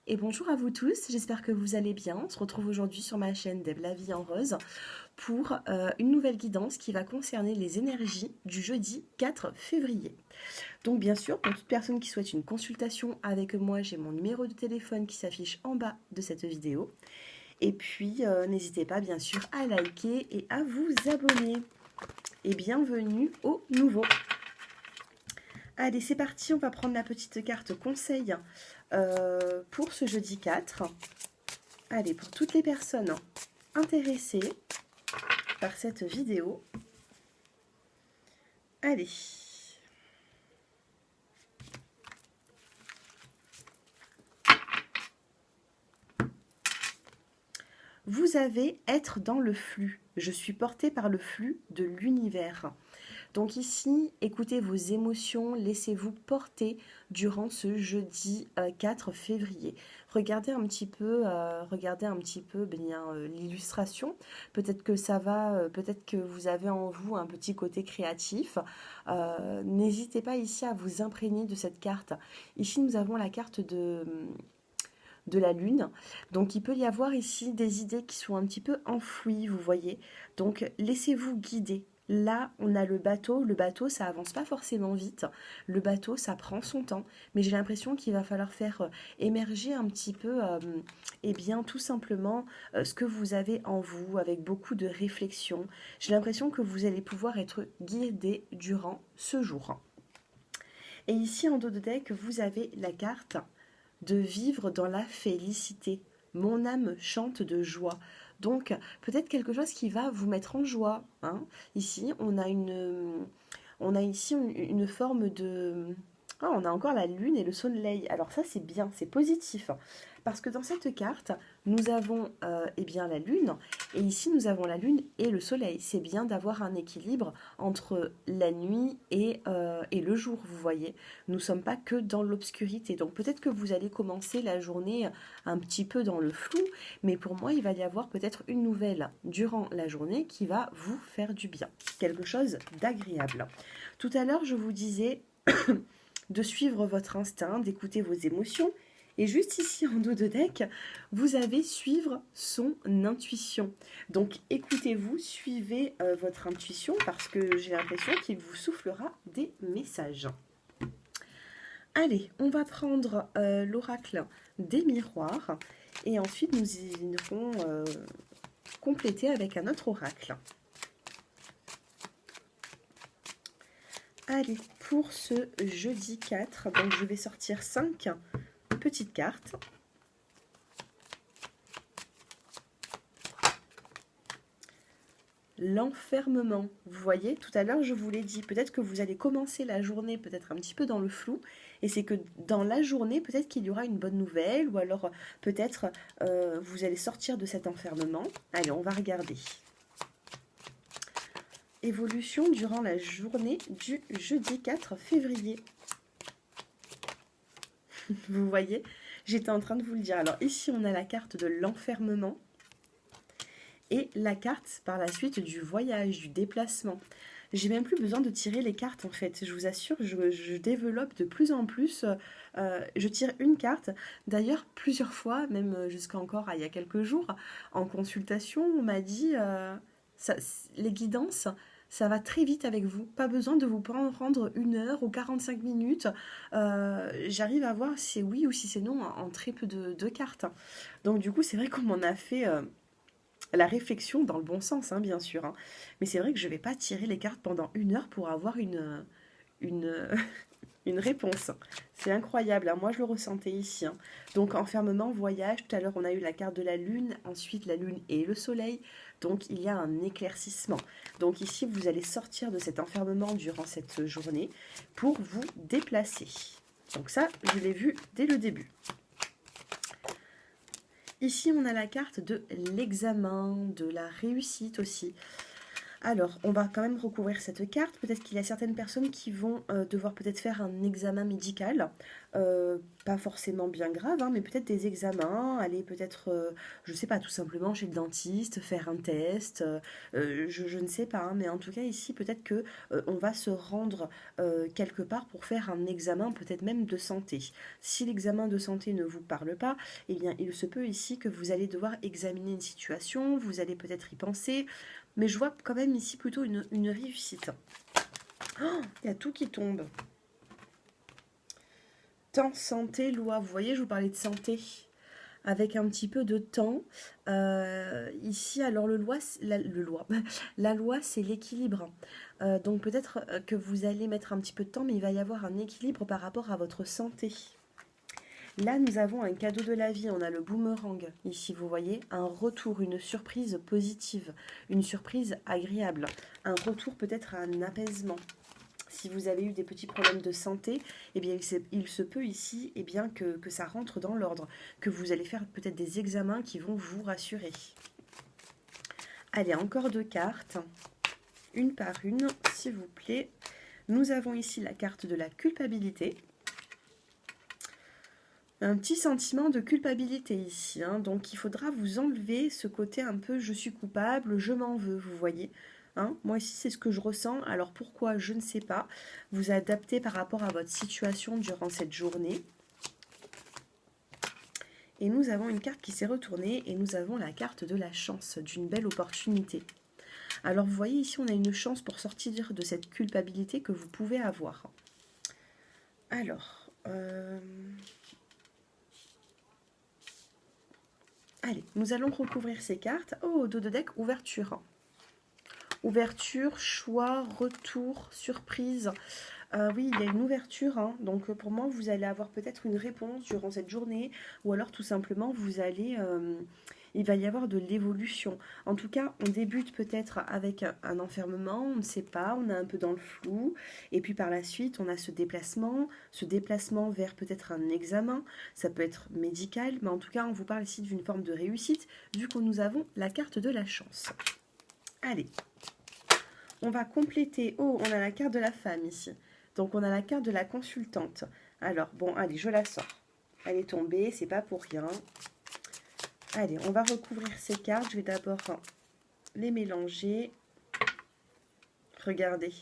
et bonjour à vous tous, j'espère que vous allez bien. On se retrouve aujourd'hui sur ma chaîne Deb la vie en rose pour une nouvelle guidance qui va concerner les énergies du jeudi 4 février. Donc bien sûr, pour toute personne qui souhaite une consultation avec moi, j'ai mon numéro de téléphone qui s'affiche en bas de cette vidéo. Et puis n'hésitez pas bien sûr à liker et à vous abonner. Et bienvenue aux nouveaux. Allez, c'est parti, on va prendre la petite carte conseil pour ce jeudi 4. Allez, pour toutes les personnes intéressées par cette vidéo. Allez. Vous avez être dans le flux. Je suis portée par le flux de l'univers. Donc ici, écoutez vos émotions, laissez-vous porter durant ce jeudi 4 février. Regardez un petit peu, l'illustration. Peut-être que ça va, peut-être que vous avez en vous un petit côté créatif. N'hésitez pas ici à vous imprégner de cette carte. Ici, nous avons la carte de la lune. Donc il peut y avoir ici des idées qui sont un petit peu enfouies, vous voyez. Donc laissez-vous guider. Là, on a le bateau. Le bateau, ça avance pas forcément vite. Le bateau, ça prend son temps. Mais j'ai l'impression qu'il va falloir faire émerger un petit peu, eh bien, tout simplement, ce que vous avez en vous, avec beaucoup de réflexion. J'ai l'impression que vous allez pouvoir être guidé durant ce jour. Et ici, en dos de deck, vous avez la carte de vivre dans la félicité. Mon âme chante de joie. Donc, peut-être quelque chose qui va vous mettre en joie. Hein. Ici, on a ici une forme de... Ah, on a encore la lune et le soleil. Alors ça, c'est bien, c'est positif. Parce que dans cette carte, nous avons eh bien, la lune. Et ici, nous avons la lune et le soleil. C'est bien d'avoir un équilibre entre la nuit et le jour, vous voyez. Nous ne sommes pas que dans l'obscurité. Donc peut-être que vous allez commencer la journée un petit peu dans le flou. Mais pour moi, il va y avoir peut-être une nouvelle durant la journée qui va vous faire du bien. Quelque chose d'agréable. Tout à l'heure, je vous disais... de suivre votre instinct, d'écouter vos émotions. Et juste ici en dos de deck, vous avez suivre son intuition. Donc écoutez-vous, suivez votre intuition parce que j'ai l'impression qu'il vous soufflera des messages. Allez, on va prendre l'oracle des miroirs et ensuite nous irons compléter avec un autre oracle. Allez, pour ce jeudi 4, donc je vais sortir 5 petites cartes. L'enfermement, vous voyez, tout à l'heure je vous l'ai dit, peut-être que vous allez commencer la journée peut-être un petit peu dans le flou, et c'est que dans la journée, peut-être qu'il y aura une bonne nouvelle, ou alors peut-être vous allez sortir de cet enfermement. Allez, on va regarder. Évolution durant la journée du jeudi 4 février. Vous voyez, j'étais en train de vous le dire. Alors ici, on a la carte de l'enfermement et la carte par la suite du voyage, du déplacement. J'ai même plus besoin de tirer les cartes en fait. Je vous assure, je développe de plus en plus. Je tire une carte. D'ailleurs, plusieurs fois, même jusqu'à encore il y a quelques jours, en consultation, on m'a dit les guidances, ça va très vite avec vous. Pas besoin de vous prendre 1 heure ou 45 minutes. J'arrive à voir si c'est oui ou si c'est non en très peu de cartes. Donc du coup, c'est vrai qu'on m'en a fait la réflexion dans le bon sens, hein, bien sûr. Hein. Mais c'est vrai que je ne vais pas tirer les cartes pendant 1 heure pour avoir une, une réponse. C'est incroyable, hein. Moi je le ressentais ici. Hein. Donc enfermement, voyage, tout à l'heure on a eu la carte de la lune, ensuite la lune et le soleil. Donc il y a un éclaircissement. Donc ici vous allez sortir de cet enfermement durant cette journée pour vous déplacer. Donc ça, je l'ai vu dès le début. Ici, on a la carte de l'examen, de la réussite aussi. Alors, on va quand même recouvrir cette carte. Peut-être qu'il y a certaines personnes qui vont devoir peut-être faire un examen médical. pas forcément bien graves, hein, mais peut-être des examens, aller peut-être, je sais pas, tout simplement chez le dentiste, faire un test, je ne sais pas, hein, mais en tout cas ici peut-être que on va se rendre quelque part pour faire un examen, peut-être même de santé. Si l'examen de santé ne vous parle pas, eh bien il se peut ici que vous allez devoir examiner une situation, vous allez peut-être y penser, mais je vois quand même ici plutôt une réussite. Oh, il y a tout qui tombe. Temps, santé, loi. Vous voyez, je vous parlais de santé avec un petit peu de temps. Ici, alors la loi, c'est l'équilibre. Donc peut-être que vous allez mettre un petit peu de temps, mais il va y avoir un équilibre par rapport à votre santé. Là, nous avons un cadeau de la vie, on a le boomerang. Ici, vous voyez, un retour, une surprise positive, une surprise agréable, un retour peut-être à un apaisement. Si vous avez eu des petits problèmes de santé, eh bien, il se peut ici eh bien, que ça rentre dans l'ordre, que vous allez faire peut-être des examens qui vont vous rassurer. Allez, encore 2 cartes, une par une, s'il vous plaît. Nous avons ici la carte de la culpabilité. Un petit sentiment de culpabilité ici, hein. Donc il faudra vous enlever ce côté un peu je suis coupable, je m'en veux, vous voyez. Hein, moi ici c'est ce que je ressens, alors pourquoi je ne sais pas. Vous adaptez par rapport à votre situation durant cette journée. Et nous avons une carte qui s'est retournée et nous avons la carte de la chance, d'une belle opportunité. Alors vous voyez ici on a une chance pour sortir de cette culpabilité que vous pouvez avoir. Alors... Allez, nous allons recouvrir ces cartes. Oh, dos de deck, ouverture. Ouverture, choix, retour, surprise. Oui, il y a une ouverture. Hein. Donc pour moi, vous allez avoir peut-être une réponse durant cette journée. Ou alors tout simplement, vous allez... il va y avoir de l'évolution. En tout cas, on débute peut-être avec un enfermement, on ne sait pas, on est un peu dans le flou. Et puis par la suite, on a ce déplacement vers peut-être un examen. Ça peut être médical, mais en tout cas, on vous parle ici d'une forme de réussite, vu que nous avons la carte de la chance. Allez, on va compléter. Oh, on a la carte de la femme ici. Donc on a la carte de la consultante. Alors, bon, allez, je la sors. Elle est tombée, c'est pas pour rien. Allez, on va recouvrir ces cartes. Je vais d'abord les mélanger. Regardez.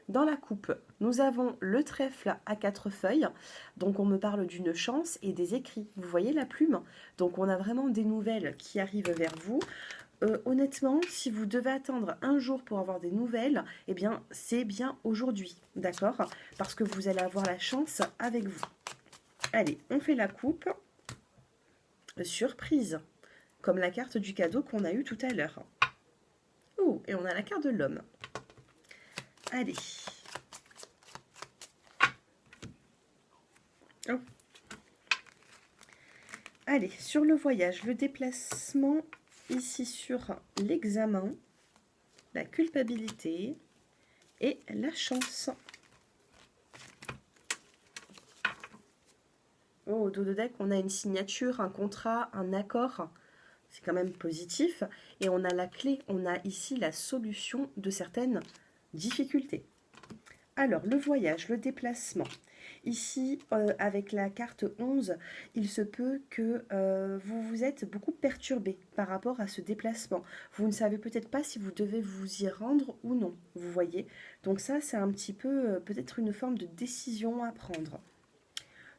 Dans la coupe, nous avons le trèfle à 4 feuilles. Donc on me parle d'une chance et des écrits. Vous voyez la plume? Donc on a vraiment des nouvelles qui arrivent vers vous. Honnêtement, si vous devez attendre un jour pour avoir des nouvelles, eh bien, c'est bien aujourd'hui, d'accord? Parce que vous allez avoir la chance avec vous. Allez, on fait la coupe. Surprise, comme la carte du cadeau qu'on a eu tout à l'heure. Oh, et on a la carte de l'homme. Allez. Oh. Allez, sur le voyage, le déplacement, ici sur l'examen, la culpabilité et la chance. Oh, au dos de deck, on a une signature, un contrat, un accord. C'est quand même positif. Et on a la clé, on a ici la solution de certaines difficultés. Alors, le voyage, le déplacement. Ici, avec la carte 11, il se peut que vous vous êtes beaucoup perturbé par rapport à ce déplacement. Vous ne savez peut-être pas si vous devez vous y rendre ou non, vous voyez. Donc ça, c'est un petit peu peut-être une forme de décision à prendre.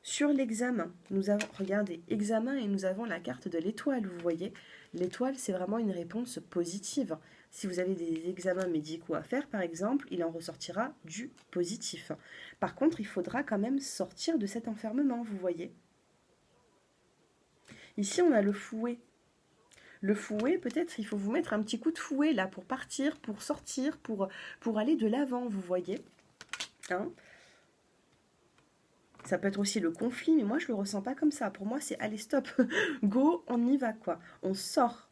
Sur l'examen, nous avons, regardez, examen et nous avons la carte de l'étoile, vous voyez. L'étoile, c'est vraiment une réponse positive. Si vous avez des examens médicaux à faire, par exemple, il en ressortira du positif. Par contre, il faudra quand même sortir de cet enfermement, vous voyez. Ici, on a le fouet. Le fouet, peut-être, il faut vous mettre un petit coup de fouet là pour partir, pour sortir, pour aller de l'avant, vous voyez. Hein? Ça peut être aussi le conflit, mais moi je le ressens pas comme ça. Pour moi, c'est allez, stop, go, on y va quoi. On sort.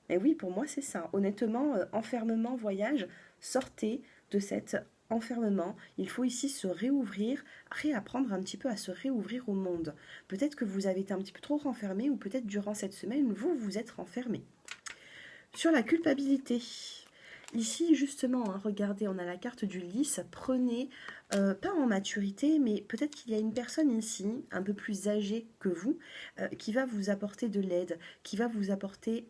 Et oui, pour moi, c'est ça. Honnêtement, enfermement, voyage, sortez de cet enfermement. Il faut ici se réouvrir, réapprendre un petit peu à se réouvrir au monde. Peut-être que vous avez été un petit peu trop renfermé ou peut-être durant cette semaine, vous vous êtes renfermé. Sur la culpabilité. Ici, justement, hein, regardez, on a la carte du lys. Prenez, pas en maturité, mais peut-être qu'il y a une personne ici, un peu plus âgée que vous, qui va vous apporter de l'aide, qui va vous apporter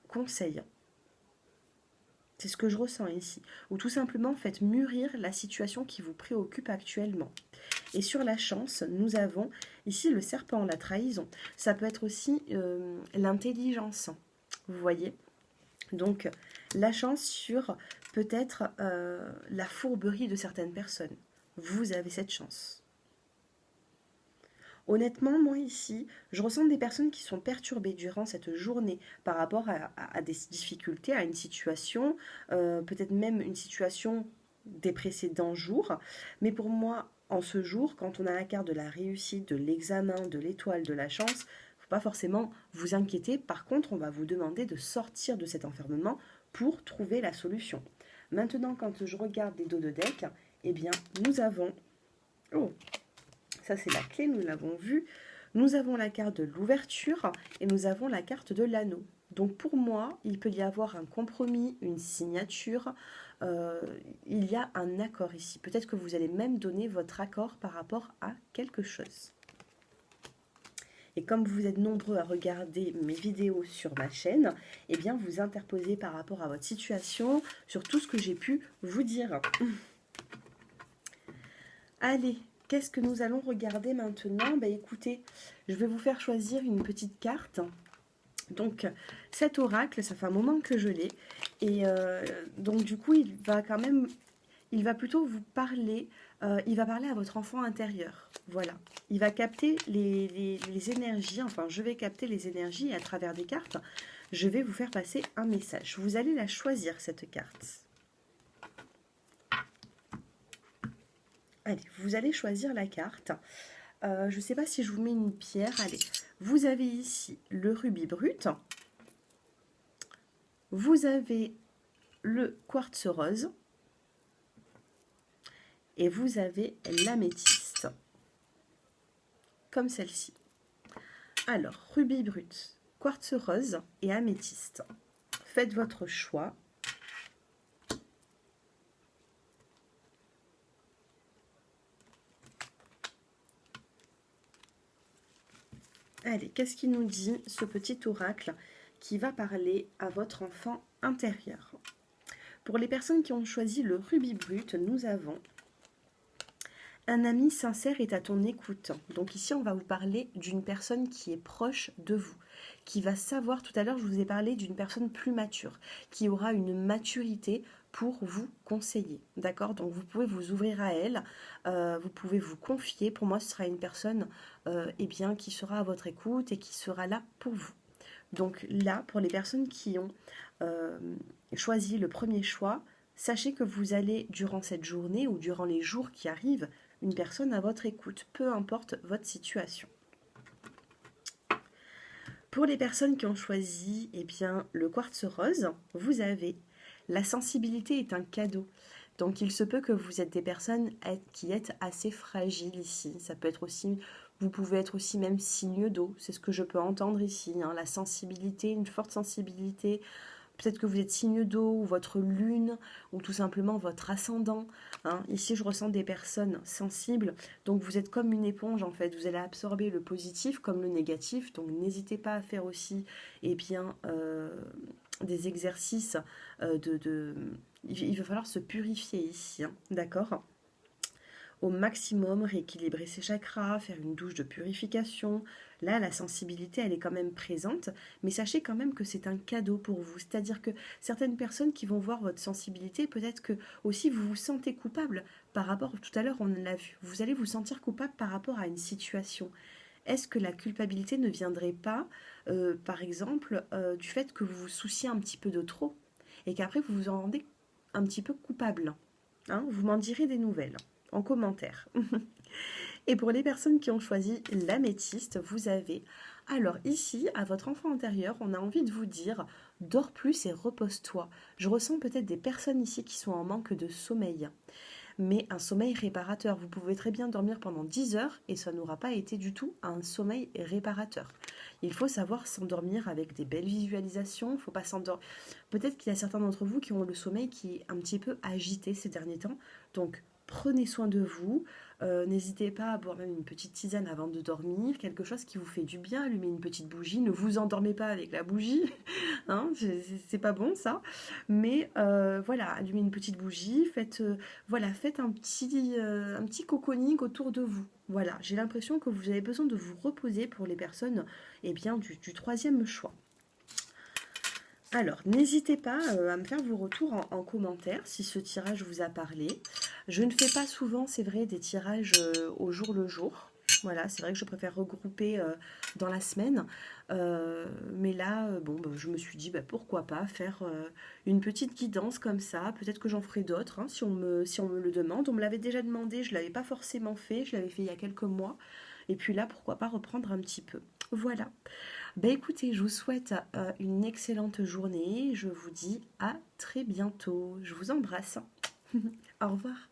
conseil. C'est ce que je ressens ici. Ou tout simplement, faites mûrir la situation qui vous préoccupe actuellement. Et sur la chance, nous avons ici le serpent, la trahison. Ça peut être aussi l'intelligence. Vous voyez? Donc, la chance sur peut-être la fourberie de certaines personnes. Vous avez cette chance. Honnêtement, moi ici, je ressens des personnes qui sont perturbées durant cette journée par rapport à des difficultés, à une situation, peut-être même une situation des précédents jours. Mais pour moi, en ce jour, quand on a la carte de la réussite, de l'examen, de l'étoile, de la chance, il ne faut pas forcément vous inquiéter. Par contre, on va vous demander de sortir de cet enfermement pour trouver la solution. Maintenant, quand je regarde les dos de deck, eh bien, nous avons... Oh, ça, c'est la clé, nous l'avons vu. Nous avons la carte de l'ouverture et nous avons la carte de l'anneau. Donc pour moi, il peut y avoir un compromis, une signature. Il y a un accord ici. Peut-être que vous allez même donner votre accord par rapport à quelque chose. Et comme vous êtes nombreux à regarder mes vidéos sur ma chaîne, eh bien vous interposez par rapport à votre situation sur tout ce que j'ai pu vous dire. Allez, qu'est-ce que nous allons regarder maintenant? Ben écoutez, je vais vous faire choisir une petite carte. Donc cet oracle, ça fait un moment que je l'ai. Et donc du coup, il va plutôt vous parler, il va parler à votre enfant intérieur. Voilà. Il va capter les énergies, enfin je vais capter les énergies et à travers des cartes, je vais vous faire passer un message. Vous allez la choisir, cette carte. Allez, vous allez choisir la carte. Je ne sais pas si je vous mets une pierre. Allez, vous avez ici le rubis brut. Vous avez le quartz rose. Et vous avez l'améthyste. Comme celle-ci. Alors, rubis brut, quartz rose et améthyste. Faites votre choix. Allez, qu'est-ce qu'il nous dit, ce petit oracle qui va parler à votre enfant intérieur? Pour les personnes qui ont choisi le rubis brut, nous avons un ami sincère est à ton écoute. Donc ici, on va vous parler d'une personne qui est proche de vous, qui va savoir, tout à l'heure, je vous ai parlé d'une personne plus mature, qui aura une maturité pour vous conseiller. D'accord? Donc vous pouvez vous ouvrir à elle, vous pouvez vous confier. Pour moi, ce sera une personne eh bien, qui sera à votre écoute et qui sera là pour vous. Donc là, pour les personnes qui ont choisi le premier choix, sachez que vous allez, durant cette journée ou durant les jours qui arrivent, une personne à votre écoute, peu importe votre situation. Pour les personnes qui ont choisi eh bien, le quartz rose, vous avez la sensibilité est un cadeau. Donc il se peut que vous êtes des personnes qui êtes assez fragiles ici. Ça peut être aussi, vous pouvez être aussi même signe d'eau, c'est ce que je peux entendre ici. Hein, la sensibilité, une forte sensibilité. Peut-être que vous êtes signe d'eau, ou votre lune, ou tout simplement votre ascendant. Hein. Ici, je ressens des personnes sensibles. Donc, vous êtes comme une éponge, en fait. Vous allez absorber le positif comme le négatif. Donc, n'hésitez pas à faire aussi eh bien, des exercices Il va falloir se purifier ici. Hein. D'accord ? Au maximum, rééquilibrer ses chakras, faire une douche de purification. Là, la sensibilité, elle est quand même présente, mais sachez quand même que c'est un cadeau pour vous. C'est-à-dire que certaines personnes qui vont voir votre sensibilité, peut-être que aussi vous vous sentez coupable par rapport, tout à l'heure on l'a vu, vous allez vous sentir coupable par rapport à une situation. Est-ce que la culpabilité ne viendrait pas, par exemple, du fait que vous vous souciez un petit peu de trop et qu'après vous vous en rendez un petit peu coupable, hein? Vous m'en direz des nouvelles en commentaire. Et pour les personnes qui ont choisi l'améthyste, vous avez... Alors ici, à votre enfant intérieur, on a envie de vous dire, dors plus et repose-toi. Je ressens peut-être des personnes ici qui sont en manque de sommeil. mais un sommeil réparateur. Vous pouvez très bien dormir pendant 10 heures et ça n'aura pas été du tout un sommeil réparateur. Il faut savoir s'endormir avec des belles visualisations. Faut pas s'endormir. Peut-être qu'il y a certains d'entre vous qui ont le sommeil qui est un petit peu agité ces derniers temps. Donc, prenez soin de vous. N'hésitez pas à boire même une petite tisane avant de dormir, quelque chose qui vous fait du bien. Allumez une petite bougie. Ne vous endormez pas avec la bougie, hein, c'est pas bon ça. Mais voilà, allumez une petite bougie. Faites un petit cocooning autour de vous. Voilà, j'ai l'impression que vous avez besoin de vous reposer pour les personnes du troisième choix. Alors, n'hésitez pas à me faire vos retours en commentaire si ce tirage vous a parlé. Je ne fais pas souvent, c'est vrai, des tirages au jour le jour. Voilà, c'est vrai que je préfère regrouper dans la semaine. Mais là, je me suis dit, pourquoi pas faire une petite guidance comme ça. Peut-être que j'en ferai d'autres, hein, si on me le demande. On me l'avait déjà demandé, je ne l'avais pas forcément fait. Je l'avais fait il y a quelques mois. Et puis là, pourquoi pas reprendre un petit peu. Voilà. Écoutez, je vous souhaite une excellente journée. Je vous dis à très bientôt. Je vous embrasse. Au revoir.